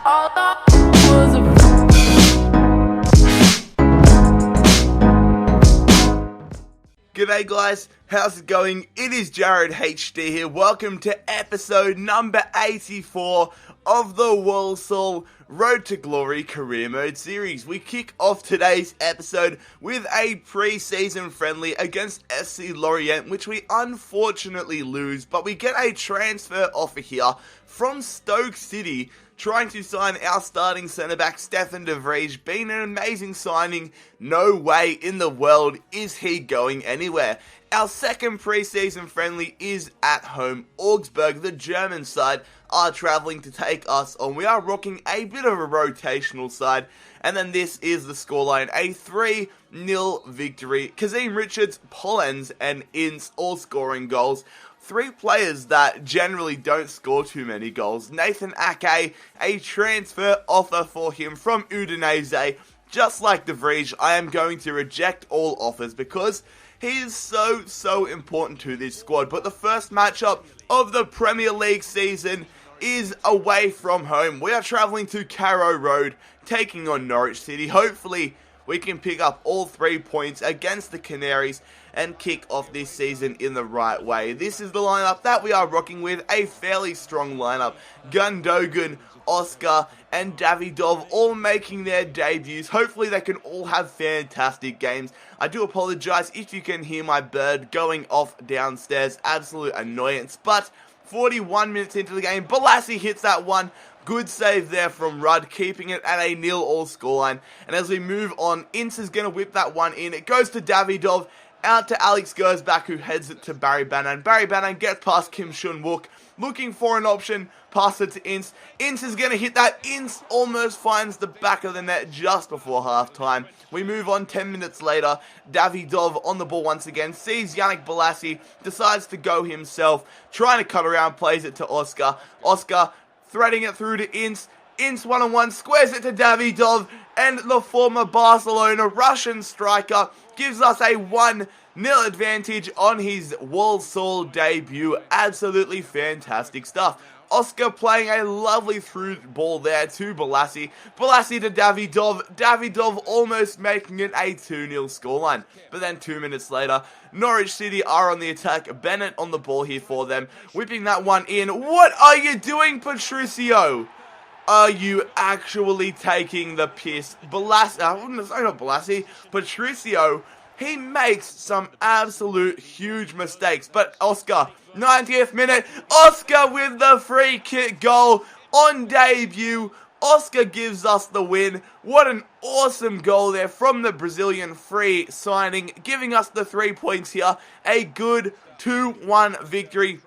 G'day guys, how's it going? It is JarradHD here. Welcome to episode number 84 of the Walsall Road to Glory Career Mode series. We kick off today's episode with a pre-season friendly against SC Lorient, which we unfortunately lose, but we get a transfer offer here from Stoke City, trying to sign our starting centre-back, Stefan de Vrij. Been an amazing signing. No way in the world is he going anywhere. Our second pre-season friendly is at home. Augsburg, the German side, are travelling to take us on. We are rocking a bit of a rotational side. And then this is the scoreline, a 3-0 victory. Kazim Richards, Pollens, and Ince all scoring goals. Three players that generally don't score too many goals. Nathan Ake, a transfer offer for him from Udinese. Just like De Vrij, I am going to reject all offers because he is so important to this squad. But the first matchup of the Premier League season is away from home. We are travelling to Carrow Road, taking on Norwich City. Hopefully we can pick up all 3 points against the Canaries and kick off this season in the right way. This is the lineup that we are rocking with, a fairly strong lineup. Gundogan, Oscar, and Davidov all making their debuts. Hopefully they can all have fantastic games. I do apologise if you can hear my bird going off downstairs. Absolute annoyance. But 41 minutes into the game, Balassi hits that one. Good save there from Rudd, keeping it at a 0-all scoreline. And as we move on, Ince is going to whip that one in. It goes to Davidov, out to Alex Gersbach, who heads it to Barry Bannan. Barry Bannan gets past Kim Shun-wook, looking for an option, pass it to Ince. Ince is going to hit that. Ince almost finds the back of the net just before halftime. We move on 10 minutes later. Davidov on the ball once again, sees Yannick Balassi, decides to go himself, trying to cut around, plays it to Oscar. Oscar threading it through to Ince. Ince one-on-one, squares it to Davidov, and the former Barcelona Russian striker gives us a 1-0 advantage on his Walsall debut. Absolutely fantastic stuff. Oscar playing a lovely through ball there to Balassi. Balassi to Davidov. Davidov almost making it a 2-0 scoreline. But then 2 minutes later, Norwich City are on the attack. Bennett on the ball here for them, whipping that one in. What are you doing, Patricio? Are you actually taking the piss? Balassi, not Balassi, Patricio, he makes some absolute huge mistakes. But Oscar, 90th minute, Oscar with the free kick goal on debut. Oscar gives us the win. What an awesome goal there from the Brazilian free signing, giving us the 3 points here. A good 2-1 victory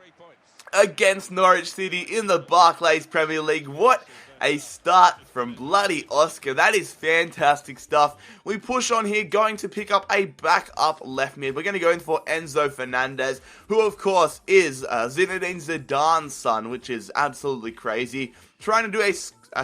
against Norwich City in the Barclays Premier League. What a start from bloody Oscar. That is fantastic stuff. We push on here, going to pick up a backup left mid. We're going to go in for Enzo Fernandez, who of course is Zinedine Zidane's son, which is absolutely crazy. Trying to do a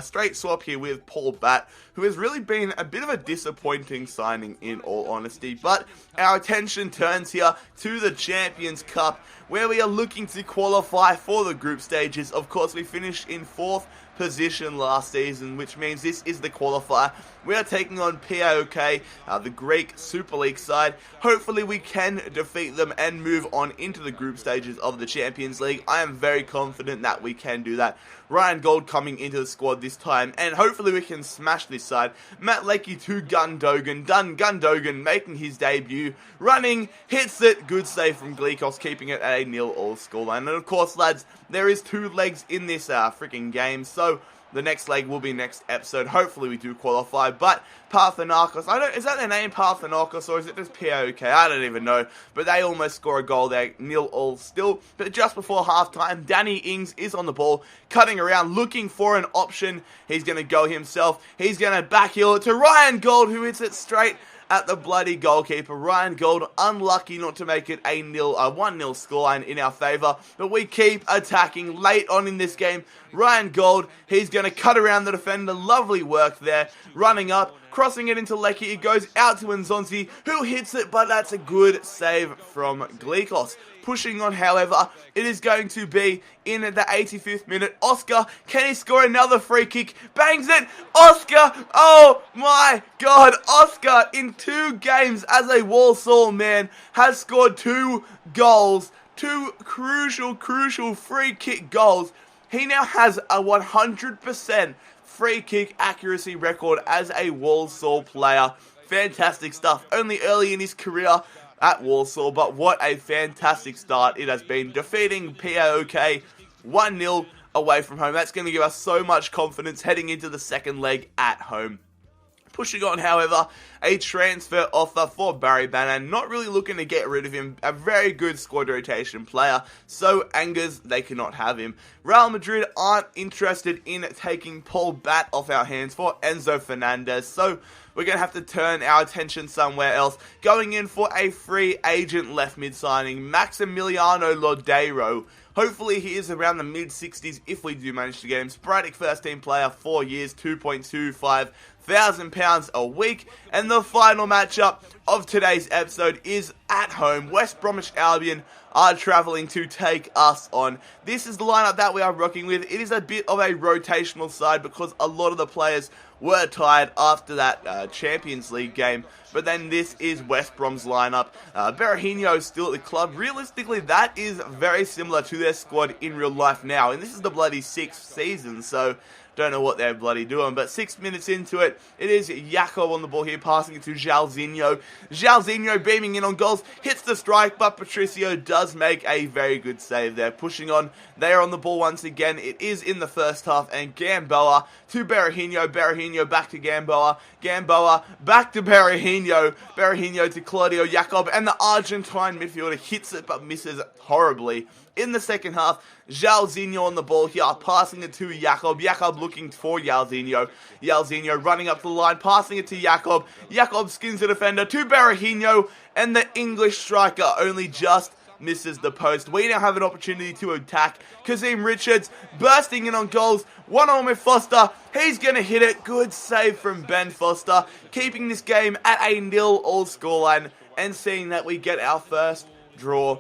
straight swap here with Paul Batt, who has really been a bit of a disappointing signing in all honesty. But our attention turns here to the Champions Cup, where we are looking to qualify for the group stages. Of course, we finished in 4th position last season, which means this is the qualifier. We are taking on PAOK, the Greek Super League side. Hopefully we can defeat them and move on into the group stages of the Champions League. I am very confident that we can do that. Ryan Gold coming into the squad this time, and hopefully we can smash this side. Matt Leckie to Gundogan. Gundogan making his debut, running, hits it. Good save from Glikos, keeping it at a 0-all scoreline. And of course, lads, there is 2 legs in this freaking game, so the next leg will be next episode. Hopefully we do qualify. But Parthenakos, is that their name, Parthenakos, or is it just POK? I don't even know. But they almost score a goal there, 0-all still. But just before halftime, Danny Ings is on the ball, cutting around, looking for an option. He's going to go himself. He's going to backheel it to Ryan Gold, who hits it straight at the bloody goalkeeper. Ryan Gold unlucky not to make it a 1-0 scoreline in our favour, but we keep attacking late on in this game. Ryan Gold, he's going to cut around the defender. Lovely work there, running up, crossing it into Lecky. It goes out to Nzonzi, who hits it, but that's a good save from Glikos. Pushing on, however, it is going to be in the 85th minute. Oscar, can he score another free kick? Bangs it! Oscar! Oh my god! Oscar, in 2 games as a Walsall man, has scored 2 goals. 2 crucial free kick goals. He now has a 100% free kick accuracy record as a Walsall player. Fantastic stuff. Only early in his career at Walsall, but what a fantastic start it has been. Defeating PAOK 1-0 away from home. That's going to give us so much confidence heading into the second leg at home. Pushing on, however, a transfer offer for Barry Banner. Not really looking to get rid of him. A very good squad rotation player. So angers, they cannot have him. Real Madrid aren't interested in taking Paul Batt off our hands for Enzo Fernandez. So we're going to have to turn our attention somewhere else. Going in for a free agent left mid signing, Maximiliano Lodeiro. Hopefully he is around the mid-60s if we do manage to get him. Sporadic first team player, 4 years, £2.25 thousand a week. And the final matchup of today's episode is at home. West Bromwich Albion are travelling to take us on. This is the lineup that we are rocking with. It is a bit of a rotational side because a lot of the players were tired after that Champions League game. But then this is West Brom's lineup. Berahino is still at the club. Realistically, that is very similar to their squad in real life now. And this is the bloody 6th season, so don't know what they're bloody doing. But 6 minutes into it, it is Jakob on the ball here, passing it to Jalzinho. Jalzinho beaming in on goals, hits the strike, but Patricio does make a very good save there. Pushing on, they are on the ball once again. It is in the first half, and Gamboa to Berahino. Berahino back to Gamboa. Gamboa back to Berahino. Berahino to Claudio Jakob, and the Argentine midfielder hits it but misses horribly. In the second half, Jalzinho on the ball here, passing it to Jakob. Jakob looking for Jalzinho. Jalzinho running up the line, passing it to Jakob. Jakob skins the defender to Berahino, and the English striker only just misses the post. We now have an opportunity to attack. Kazim Richards bursting in on goals. One-on-one with Foster. He's going to hit it. Good save from Ben Foster. Keeping this game at a 0-0 scoreline and seeing that we get our first draw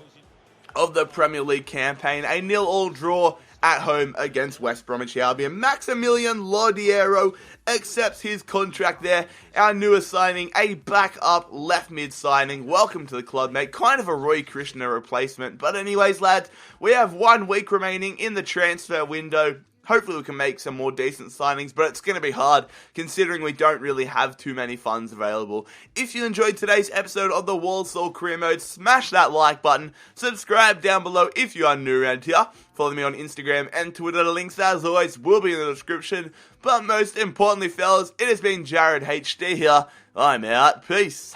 of the Premier League campaign. A 0-0 draw at home against West Bromwich Albion. Maximilian Lodeiro accepts his contract there. Our newest signing, a backup left mid signing. Welcome to the club, mate. Kind of a Roy Krishna replacement. But anyways, lads, we have 1 week remaining in the transfer window. Hopefully we can make some more decent signings, but it's going to be hard considering we don't really have too many funds available. If you enjoyed today's episode of the Walsall Career Mode, smash that like button. Subscribe down below if you are new around here. Follow me on Instagram and Twitter. The links, as always, will be in the description. But most importantly, fellas, it has been JarradHD here. I'm out. Peace.